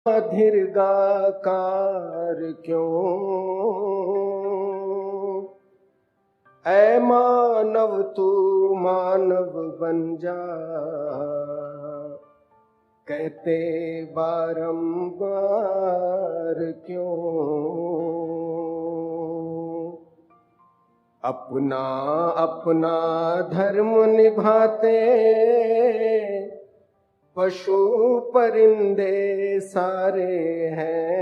दीर्घाकार क्यों, ऐ मानव तू मानव बन जा, कहते बारंबार क्यों। अपना अपना धर्म निभाते पशु परिंदे सारे हैं,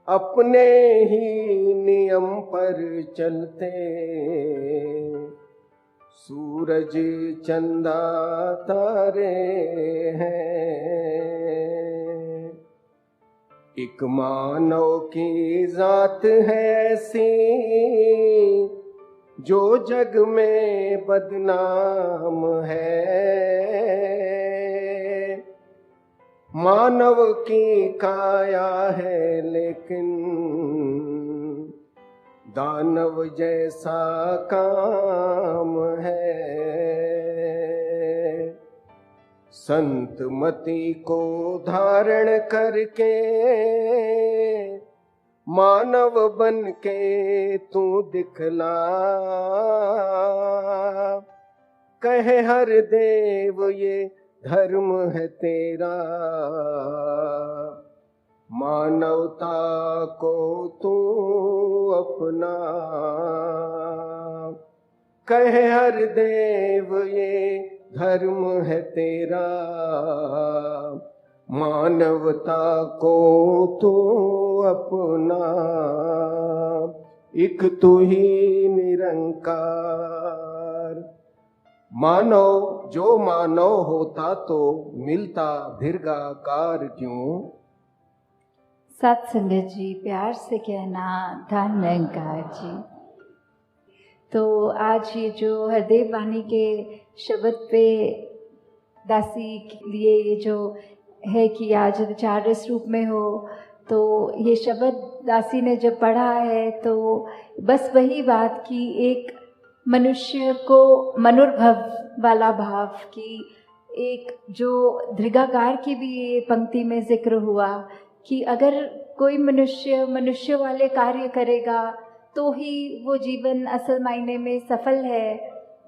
अपने ही नियम पर चलते सूरज चंदा तारे हैं। एक मानव की जात है ऐसी जो जग में बदनाम है, मानव की काया है लेकिन दानव जैसा काम है। संत मति को धारण करके मानव बन के तू दिखला, कहे हर देव ये धर्म है तेरा, मानवता को तू अपना। कहे हर देव ये धर्म है तेरा, मानवता को तू अपना। एक तू ही निरंकार। मानव जो मानव होता तो मिलता दीर्घाकार क्यों। सत्संगत जी प्यार से कहना धन निरंकार जी। तो आज ये जो हरदेव वाणी के शब्द पे दासी के लिए ये जो है कि आज आचार्य रूप में हो, तो ये शब्द दासी ने जब पढ़ा है तो बस वही बात कि एक मनुष्य को मनुर्भव वाला भाव की एक जो दीर्घाकार की भी ये पंक्ति में जिक्र हुआ कि अगर कोई मनुष्य वाले कार्य करेगा तो ही वो जीवन असल मायने में सफल है,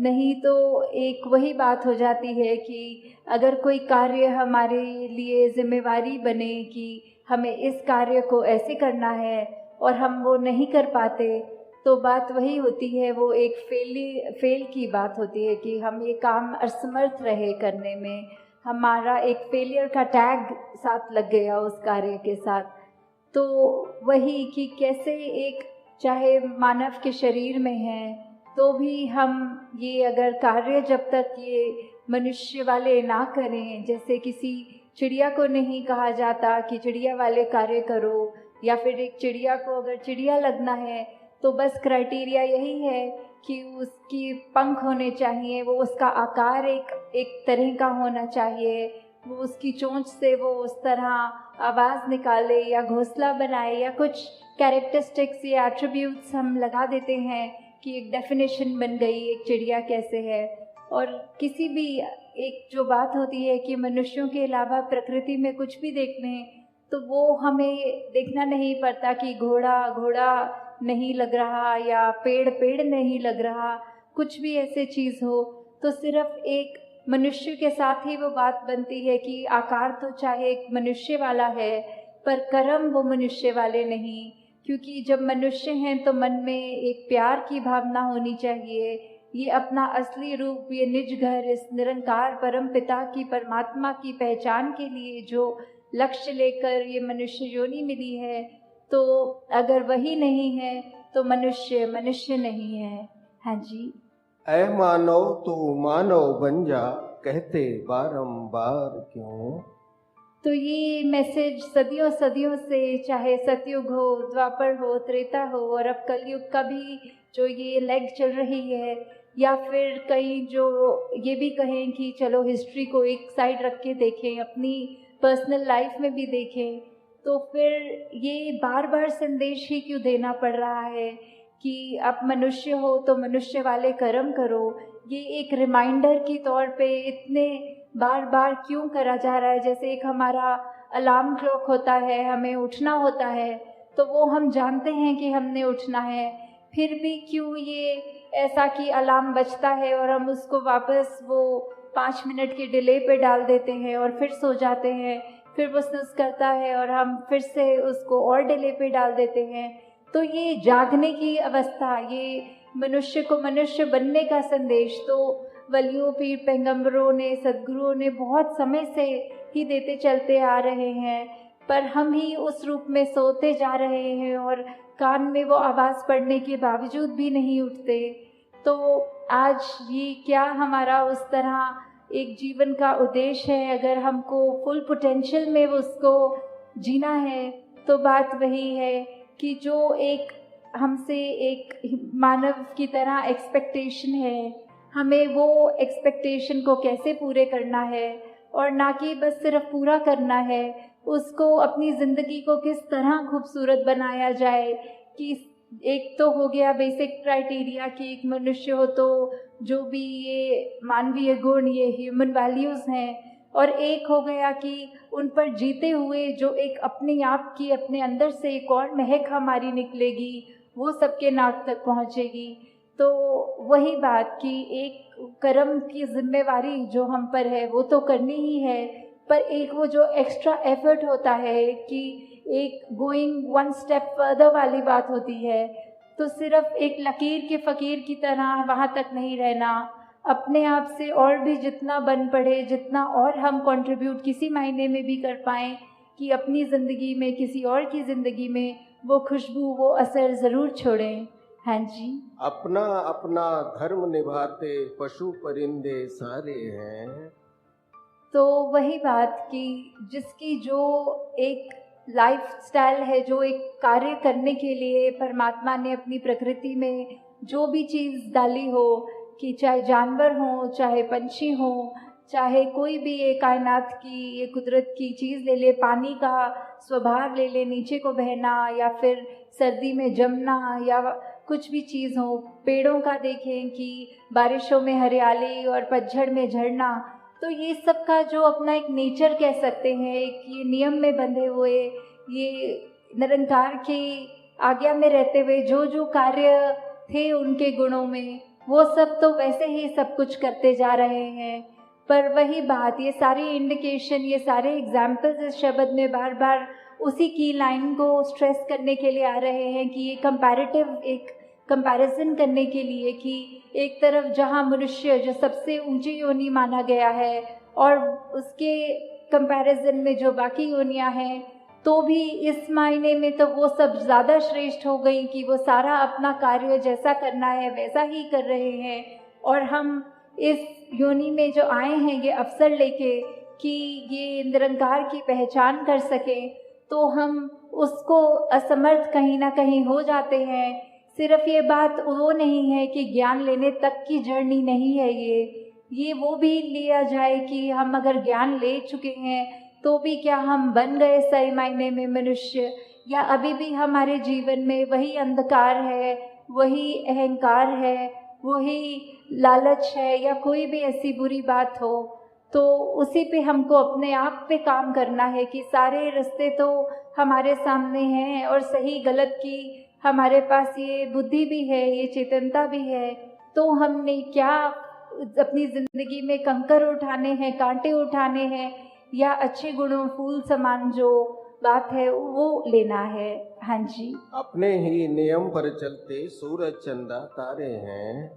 नहीं तो एक वही बात हो जाती है कि अगर कोई कार्य हमारे लिए जिम्मेवारी बने कि हमें इस कार्य को ऐसे करना है और हम वो नहीं कर पाते, तो बात वही होती है, वो एक फेल की बात होती है कि हम ये काम असमर्थ रहे करने में, हमारा एक फेलियर का टैग साथ लग गया उस कार्य के साथ। तो वही कि कैसे एक चाहे मानव के शरीर में है तो भी हम ये अगर कार्य जब तक ये मनुष्य वाले ना करें, जैसे किसी चिड़िया को नहीं कहा जाता कि चिड़िया वाले कार्य करो, या फिर एक चिड़िया को अगर चिड़िया लगना है तो बस क्राइटेरिया यही है कि उसकी पंख होने चाहिए, वो उसका आकार एक तरह का होना चाहिए, वो उसकी चोंच से वो उस तरह आवाज़ निकाले या घोंसला बनाए या कुछ कैरेक्टरिस्टिक्स या एट्रीब्यूट्स हम लगा देते हैं कि एक डेफिनेशन बन गई एक चिड़िया कैसे है। और किसी भी एक जो बात होती है कि मनुष्यों के अलावा प्रकृति में कुछ भी देख लें तो वो हमें देखना नहीं पड़ता कि घोड़ा नहीं लग रहा या पेड़ नहीं लग रहा, कुछ भी ऐसे चीज़ हो तो सिर्फ एक मनुष्य के साथ ही वो बात बनती है कि आकार तो चाहे एक मनुष्य वाला है पर कर्म वो मनुष्य वाले नहीं, क्योंकि जब मनुष्य हैं तो मन में एक प्यार की भावना होनी चाहिए, ये अपना असली रूप, ये निज घर, इस निरंकार परम पिता की परमात्मा की पहचान के लिए जो लक्ष्य लेकर ये मनुष्य योनि मिली है, तो अगर वही नहीं है तो मनुष्य नहीं है। हाँ जी। ऐ मानव तू मानव बन जा, कहते बारंबार क्यों। तो ये मैसेज सदियों से, चाहे सतयुग हो, द्वापर हो, त्रेता हो और अब कलयुग का भी जो ये लेग चल रही है, या फिर कई जो ये भी कहें कि चलो हिस्ट्री को एक साइड रख के देखें, अपनी पर्सनल लाइफ में भी देखें, तो फिर ये बार बार संदेश ही क्यों देना पड़ रहा है कि आप मनुष्य हो तो मनुष्य वाले कर्म करो। ये एक रिमाइंडर के तौर पे इतने बार बार क्यों करा जा रहा है। जैसे एक हमारा अलार्म क्लॉक होता है, हमें उठना होता है, तो वो हम जानते हैं कि हमने उठना है, फिर भी क्यों ये ऐसा कि अलार्म बजता है और हम उसको वापस वो 5 मिनट के डिले पे डाल देते हैं और फिर सो जाते हैं, फिर वो स्नूज़ करता है और हम फिर से उसको और डिले पे डाल देते हैं। तो ये जागने की अवस्था, ये मनुष्य को मनुष्य बनने का संदेश तो वलियों, पीर पैगंबरों ने, सद्गुरुओं ने बहुत समय से ही देते चलते आ रहे हैं, पर हम ही उस रूप में सोते जा रहे हैं और कान में वो आवाज़ पड़ने के बावजूद भी नहीं उठते। तो आज ये क्या हमारा उस तरह एक जीवन का उद्देश्य है? अगर हमको फुल पोटेंशियल में उसको जीना है तो बात वही है कि जो एक हमसे एक मानव की तरह एक्सपेक्टेशन है, हमें वो एक्सपेक्टेशन को कैसे पूरे करना है, और ना कि बस सिर्फ पूरा करना है, उसको अपनी ज़िंदगी को किस तरह खूबसूरत बनाया जाए। कि एक तो हो गया बेसिक क्राइटेरिया कि एक मनुष्य हो तो जो भी ये मानवीय गुण, ये ह्यूमन वैल्यूज़ हैं, और एक हो गया कि उन पर जीते हुए जो एक अपने आप की, अपने अंदर से एक और महक हमारी निकलेगी, वो सबके नाक तक पहुँचेगी। तो वही बात कि एक कर्म की जिम्मेवारी जो हम पर है वो तो करनी ही है, पर एक वो जो एक्स्ट्रा एफर्ट होता है कि एक गोइंग वन स्टेप फर्दर वाली बात होती है। तो सिर्फ एक लकीर के फ़कीर की तरह वहाँ तक नहीं रहना, अपने आप से और भी जितना बन पड़े, जितना और हम कंट्रीब्यूट किसी मायने में भी कर पाएँ कि अपनी ज़िंदगी में, किसी और की ज़िंदगी में वो खुशबू, वो असर ज़रूर छोड़ें। हाँ जी। अपना अपना धर्म निभाते पशु परिंदे सारे हैं। तो वही बात कि जिसकी जो एक लाइफ स्टाइल है, जो एक कार्य करने के लिए परमात्मा ने अपनी प्रकृति में जो भी चीज़ डाली हो, कि चाहे जानवर हों, चाहे पंछी हों, चाहे कोई भी ये कायनात की, ये कुदरत की चीज़ ले ले, पानी का स्वभाव ले ले, नीचे को बहना या फिर सर्दी में जमना या कुछ भी चीज़ हो, पेड़ों का देखें कि बारिशों में हरियाली और पतझड़ में झड़ना, तो ये सब का जो अपना एक नेचर कह सकते हैं, एक ये नियम में बंधे हुए, ये निरंकार की आज्ञा में रहते हुए जो जो कार्य थे उनके गुणों में, वो सब तो वैसे ही सब कुछ करते जा रहे हैं। पर वही बात, ये सारी इंडिकेशन, ये सारे एग्जाम्पल्स इस शब्द में बार बार उसी की लाइन को स्ट्रेस करने के लिए आ रहे हैं कि ये कंपैरेटिव, एक कंपैरिजन करने के लिए कि एक तरफ जहाँ मनुष्य जो सबसे ऊंची योनि माना गया है और उसके कंपैरिजन में जो बाकी योनियाँ हैं, तो भी इस मायने में तो वो सब ज़्यादा श्रेष्ठ हो गई कि वो सारा अपना कार्य जैसा करना है वैसा ही कर रहे हैं, और हम इस योनि में जो आए हैं ये अवसर लेके कि ये निरंकार की पहचान कर सकें, तो हम उसको असमर्थ कहीं ना कहीं हो जाते हैं। सिर्फ ये बात वो नहीं है कि ज्ञान लेने तक की जर्नी नहीं है ये वो भी लिया जाए कि हम अगर ज्ञान ले चुके हैं तो भी क्या हम बन गए सही मायने में मनुष्य, या अभी भी हमारे जीवन में वही अंधकार है, वही अहंकार है, वही लालच है, या कोई भी ऐसी बुरी बात हो, तो उसी पे हमको अपने आप पे काम करना है कि सारे रास्ते तो हमारे सामने हैं और सही गलत की हमारे पास ये बुद्धि भी है, ये चेतनता भी है, तो हमने क्या अपनी ज़िंदगी में कंकर उठाने हैं, कांटे उठाने हैं, या अच्छे गुणों, फूल समान जो बात है वो लेना है। हाँ जी। अपने ही नियम पर चलते सूरज चंदा तारे हैं।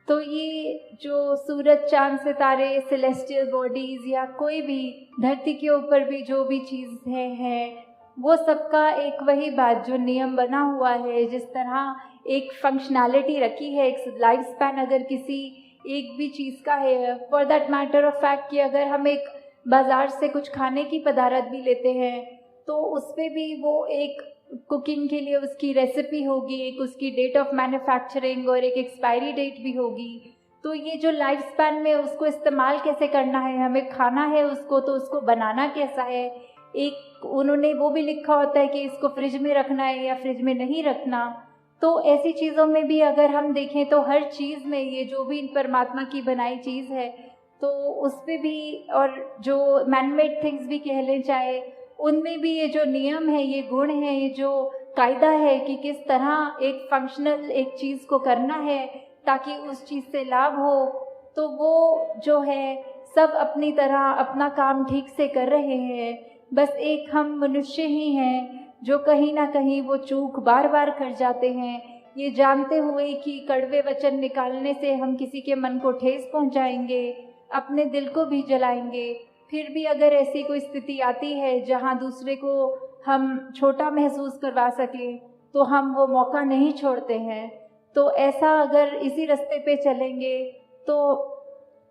तो ये जो सूरज चांद सितारे, सेलेस्टियल बॉडीज़, या कोई भी धरती के ऊपर भी जो भी चीज़ें हैं, वो सबका एक वही बात जो नियम बना हुआ है, जिस तरह एक फंक्शनैलिटी रखी है, एक लाइफ स्पैन अगर किसी एक भी चीज़ का है, for that matter of fact कि अगर हम एक बाज़ार से कुछ खाने की पदार्थ भी लेते हैं तो उस पर भी वो एक कुकिंग के लिए उसकी रेसिपी होगी, एक उसकी डेट ऑफ मैन्युफैक्चरिंग और एक एक्सपायरी डेट भी होगी। तो ये जो लाइफ स्पैन में उसको इस्तेमाल कैसे करना है, हमें खाना है उसको, तो उसको बनाना कैसा है, एक उन्होंने वो भी लिखा होता है कि इसको फ्रिज में रखना है या फ्रिज में नहीं रखना। तो ऐसी चीज़ों में भी अगर हम देखें तो हर चीज़ में ये जो भी परमात्मा की बनाई चीज़ है, तो उस पे भी, और जो मैनमेड थिंग्स भी कह लें चाहे, उनमें भी ये जो नियम है, ये गुण है, ये जो कायदा है कि किस तरह एक फंक्शनल एक चीज़ को करना है ताकि उस चीज़ से लाभ हो, तो वो जो है सब अपनी तरह अपना काम ठीक से कर रहे हैं। बस एक हम मनुष्य ही हैं जो कहीं ना कहीं वो चूक बार बार कर जाते हैं, ये जानते हुए कि कड़वे वचन निकालने से हम किसी के मन को ठेस पहुंचाएंगे, अपने दिल को भी जलाएंगे। फिर भी अगर ऐसी कोई स्थिति आती है जहां दूसरे को हम छोटा महसूस करवा सकें तो हम वो मौका नहीं छोड़ते हैं। तो ऐसा अगर इसी रास्ते पे चलेंगे तो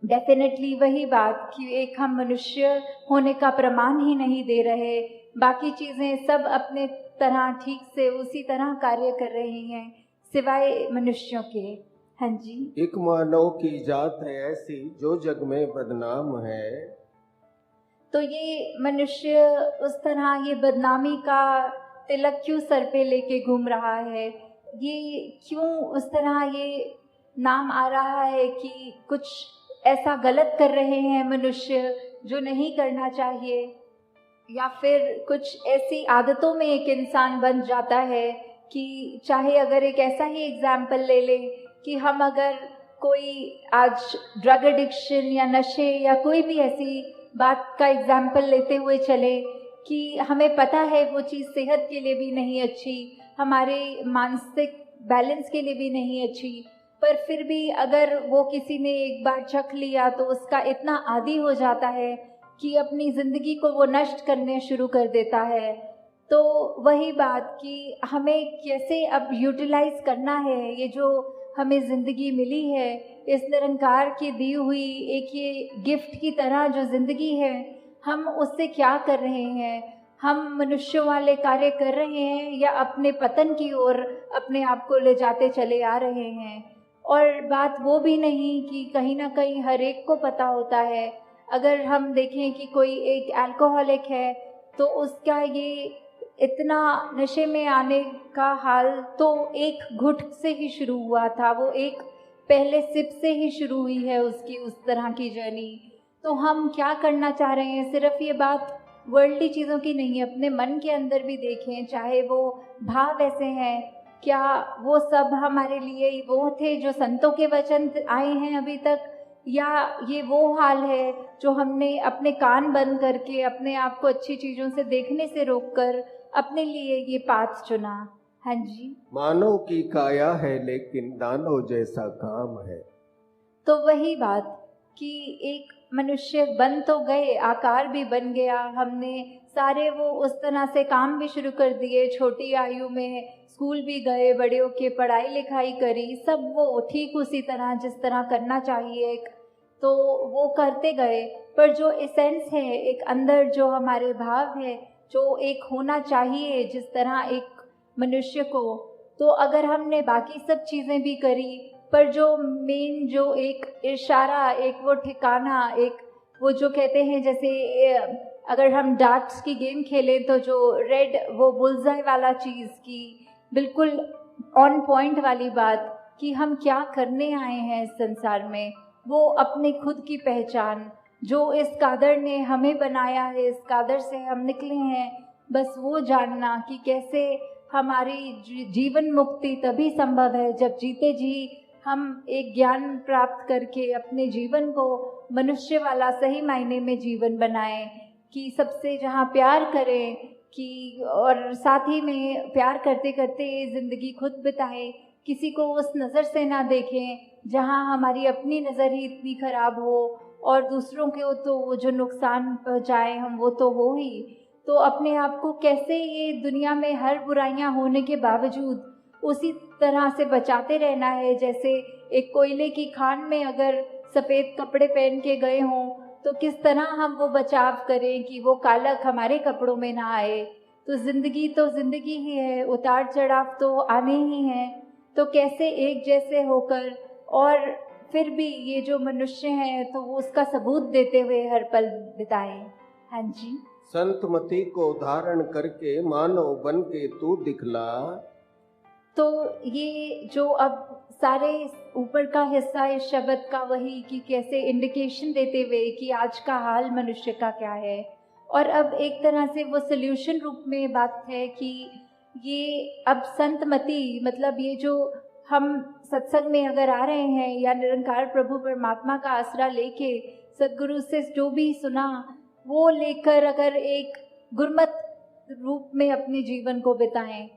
डेफिनेटली वही बात कि एक हम मनुष्य होने का प्रमाण ही नहीं दे रहे, बाकी चीज़ें सब अपने तरह ठीक से उसी तरह कार्य कर रही हैं सिवाय मनुष्यों के। हाँ जी। एक मानव की जात है ऐसी जो जग में बदनाम है। तो ये मनुष्य उस तरह ये बदनामी का तिलक क्यों सर पे लेके घूम रहा है, ये क्यों उस तरह ये नाम आ रहा है कि कुछ ऐसा गलत कर रहे हैं मनुष्य जो नहीं करना चाहिए, या फिर कुछ ऐसी आदतों में एक इंसान बन जाता है कि चाहे अगर एक ऐसा ही एग्जाम्पल ले लें कि हम अगर कोई आज ड्रग एडिक्शन या नशे या कोई भी ऐसी बात का एग्जाम्पल लेते हुए चले कि हमें पता है वो चीज़ सेहत के लिए भी नहीं अच्छी, हमारे मानसिक बैलेंस के लिए भी नहीं अच्छी, पर फिर भी अगर वो किसी ने एक बार चख लिया तो उसका इतना आदी हो जाता है कि अपनी ज़िंदगी को वो नष्ट करने शुरू कर देता है। तो वही बात कि हमें कैसे अब यूटिलाइज करना है ये जो हमें ज़िंदगी मिली है, इस निरंकार की दी हुई एक ये गिफ्ट की तरह जो ज़िंदगी है, हम उससे क्या कर रहे हैं? हम मनुष्यों वाले कार्य कर रहे हैं या अपने पतन की ओर अपने आप को ले जाते चले आ रहे हैं? और बात वो भी नहीं कि कहीं ना कहीं हर एक को पता होता है, अगर हम देखें कि कोई एक अल्कोहलिक है तो उसका ये इतना नशे में आने का हाल तो एक घुट से ही शुरू हुआ था, वो एक पहले सिप से ही शुरू हुई है उसकी उस तरह की जर्नी। तो हम क्या करना चाह रहे हैं, सिर्फ ये बात वर्ल्डली चीज़ों की नहीं है, अपने मन के अंदर भी देखें, चाहे वो भाव ऐसे हैं, क्या वो सब हमारे लिए वो थे जो संतों के वचन आए हैं अभी तक, या ये वो हाल है जो हमने अपने कान बंद करके अपने आप को अच्छी चीज़ों से देखने से रोककर अपने लिए ये पाथ चुना। हाँ जी। मानव की काया है लेकिन दानव जैसा काम है। तो वही बात कि एक मनुष्य बन तो गए, आकार भी बन गया, हमने सारे वो उस तरह से काम भी शुरू कर दिए, छोटी आयु में स्कूल भी गए, बड़े होके पढ़ाई लिखाई करी, सब वो ठीक उसी तरह जिस तरह करना चाहिए तो वो करते गए, पर जो एसेंस है एक अंदर जो हमारे भाव है जो एक होना चाहिए जिस तरह एक मनुष्य को, तो अगर हमने बाकी सब चीज़ें भी करी पर जो मेन जो एक इशारा, एक वो ठिकाना, एक वो जो कहते हैं जैसे अगर हम डार्ट्स की गेम खेलें तो जो रेड वो बुलजाई वाला चीज़ की बिल्कुल ऑन पॉइंट वाली बात कि हम क्या करने आए हैं इस संसार में, वो अपने खुद की पहचान जो इस कादर ने हमें बनाया है, इस कादर से हम निकले हैं, बस वो जानना कि कैसे हमारी जीवन मुक्ति तभी संभव है जब जीते जी हम एक ज्ञान प्राप्त करके अपने जीवन को मनुष्य वाला सही मायने में जीवन बनाएं, कि सबसे जहाँ प्यार करें कि और साथ ही में प्यार करते करते ये ज़िंदगी खुद बिताएं, किसी को उस नज़र से ना देखें जहाँ हमारी अपनी नज़र ही इतनी ख़राब हो और दूसरों के तो वो जो नुकसान पहुँचाए हम वो तो हो ही। तो अपने आप को कैसे ये दुनिया में हर बुराइयां होने के बावजूद उसी तरह से बचाते रहना है, जैसे एक कोयले की खान में अगर सफ़ेद कपड़े पहन के गए हों तो किस तरह हम वो बचाव करें कि वो कालक हमारे कपड़ों में ना आए। तो ज़िंदगी ही है, उतार चढ़ाव तो आने ही हैं, तो कैसे एक जैसे होकर और फिर भी ये जो मनुष्य हैं तो वो उसका सबूत देते हुए हर पल बिताएं। हाँ जी। संतमति को धारण करके मानव बन के तू दिखला। तो ये जो अब सारे ऊपर का हिस्सा इस शब्द का वही कि कैसे इंडिकेशन देते हुए कि आज का हाल मनुष्य का क्या है, और अब एक तरह से वो सोल्यूशन रूप में बात है कि ये अब संतमति, मतलब ये जो हम सत्संग में अगर आ रहे हैं या निरंकार प्रभु परमात्मा का आसरा लेके सदगुरु से जो भी सुना वो लेकर अगर एक गुरमत रूप में अपने जीवन को बिताएं,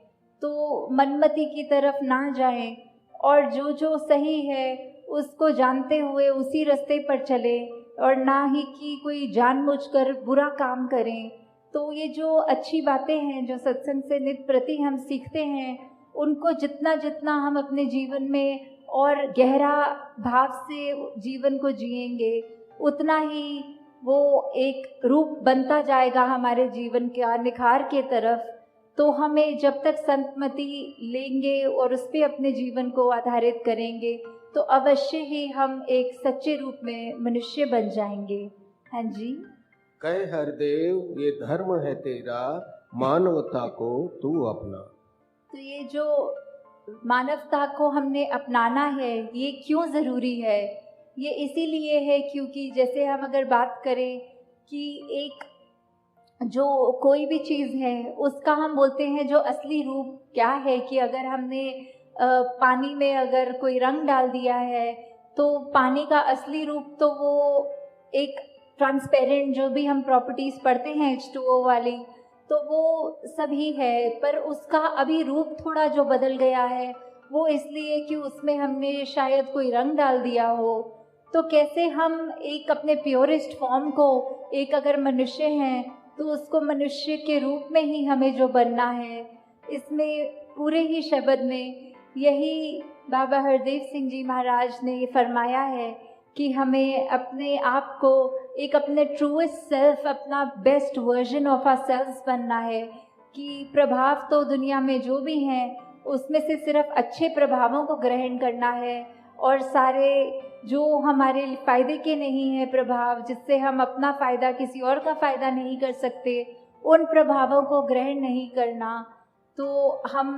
तो मनमति की तरफ ना जाएं और जो जो सही है उसको जानते हुए उसी रास्ते पर चले, और ना ही कि कोई जानबूझकर बुरा काम करें। तो ये जो अच्छी बातें हैं जो सत्संग से नित प्रति हम सीखते हैं, उनको जितना जितना हम अपने जीवन में और गहरा भाव से जीवन को जिएंगे, उतना ही वो एक रूप बनता जाएगा हमारे जीवन का निखार के तरफ। तो हमें जब तक संतमति लेंगे और उस पर अपने जीवन को आधारित करेंगे तो अवश्य ही हम एक सच्चे रूप में मनुष्य बन जाएंगे। हाँ जी। कहे हरदेव ये धर्म है तेरा, मानवता को तू अपना। तो ये जो मानवता को हमने अपनाना है, ये क्यों ज़रूरी है? ये इसीलिए है क्योंकि जैसे हम अगर बात करें कि एक जो कोई भी चीज़ है उसका हम बोलते हैं जो असली रूप क्या है, कि अगर हमने पानी में अगर कोई रंग डाल दिया है तो पानी का असली रूप तो वो एक ट्रांसपेरेंट, जो भी हम प्रॉपर्टीज़ पढ़ते हैं H2O वाली, तो वो सभी है, पर उसका अभी रूप थोड़ा जो बदल गया है वो इसलिए कि उसमें हमने शायद कोई रंग डाल दिया हो। तो कैसे हम एक अपने प्योरेस्ट फॉर्म को, एक अगर मनुष्य हैं तो उसको मनुष्य के रूप में ही हमें जो बनना है, इसमें पूरे ही शब्द में यही बाबा हरदेव सिंह जी महाराज ने ये फरमाया है कि हमें अपने आप को एक अपने ट्रूएस्ट सेल्फ, अपना best version of ourselves बनना है, कि प्रभाव तो दुनिया में जो भी हैं उसमें से सिर्फ अच्छे प्रभावों को ग्रहण करना है, और सारे जो हमारे फ़ायदे के नहीं है प्रभाव, जिससे हम अपना फ़ायदा किसी और का फ़ायदा नहीं कर सकते, उन प्रभावों को ग्रहण नहीं करना। तो हम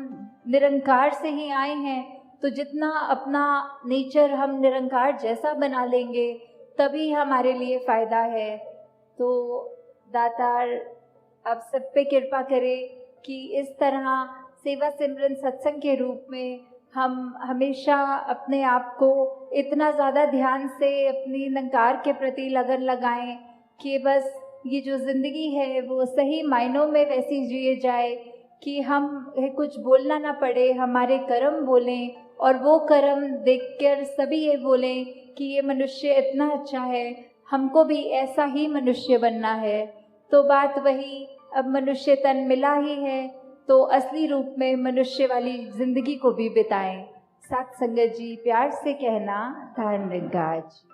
निरंकार से ही आए हैं, तो जितना अपना नेचर हम निरंकार जैसा बना लेंगे तभी हमारे लिए फ़ायदा है। तो दातार आप सब पे कृपा करे कि इस तरह सेवा सिमरन सत्संग के रूप में हम हमेशा अपने आप को इतना ज़्यादा ध्यान से अपनी निरंकार के प्रति लगन लगाएं कि बस ये जो ज़िंदगी है वो सही मायनों में वैसी जिए जाए कि हम कुछ बोलना ना पड़े, हमारे कर्म बोलें, और वो कर्म देखकर सभी ये बोलें कि ये मनुष्य इतना अच्छा है, हमको भी ऐसा ही मनुष्य बनना है। तो बात वही, अब मनुष्य तन मिला ही है तो असली रूप में मनुष्य वाली ज़िंदगी को भी बिताएं। साथ संगत जी प्यार से कहना, धन निरंकार जी।